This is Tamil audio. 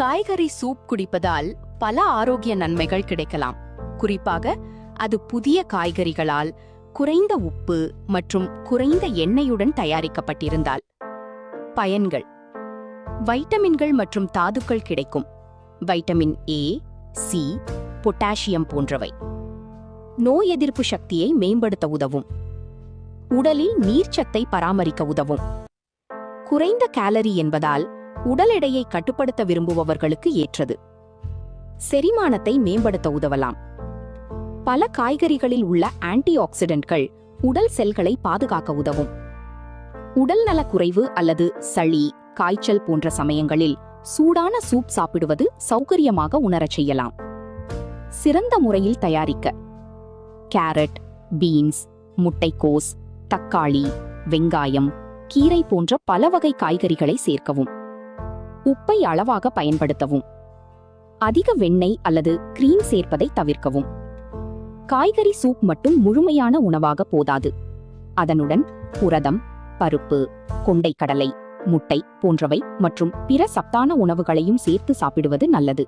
காய்கறி சூப் குடிப்பதால் பல ஆரோக்கிய நன்மைகள் கிடைக்கலாம். குறிப்பாக அது புதிய காய்கறிகளால் குறைந்த உப்பு மற்றும் குறைந்த எண்ணெயுடன் தயாரிக்கப்பட்டிருந்தால். பயன்கள்: வைட்டமின்கள் மற்றும் தாதுக்கள் கிடைக்கும். வைட்டமின் ஏ, சி, பொட்டாசியம் போன்றவை. நோய் எதிர்ப்பு சக்தியை மேம்படுத்த உதவும். உடலில் நீர்ச்சத்தை பராமரிக்க உதவும். குறைந்த கேலரி என்பதால் உடல் எடையை கட்டுப்படுத்த விரும்புபவர்களுக்கு ஏற்றது. செரிமானத்தை மேம்படுத்த உதவலாம். பல காய்கறிகளில் உள்ள ஆன்டி ஆக்சிடென்ட்கள் உடல் செல்களை பாதுகாக்க உதவும். உடல் நலக்குறைவு அல்லது சளி, காய்ச்சல் போன்ற சமயங்களில் சூடான சூப் சாப்பிடுவது சௌகரியமாக உணரச் செய்யலாம். சிறந்த முறையில் தயாரிக்க: கேரட், பீன்ஸ், முட்டைக்கோஸ், தக்காளி, வெங்காயம், கீரை போன்ற பல வகை காய்கறிகளை சேர்க்கவும். உப்பை அளவாக பயன்படுத்தவும். அதிக வெண்ணெய் அல்லது கிரீம் சேர்ப்பதை தவிர்க்கவும். காய்கறி சூப் மட்டும் முழுமையான உணவாக போதாது. அதனுடன் புரதம், பருப்பு, கொண்டைக்கடலை, முட்டை போன்றவை மற்றும் பிற சத்தான உணவுகளையும் சேர்த்து சாப்பிடுவது நல்லது.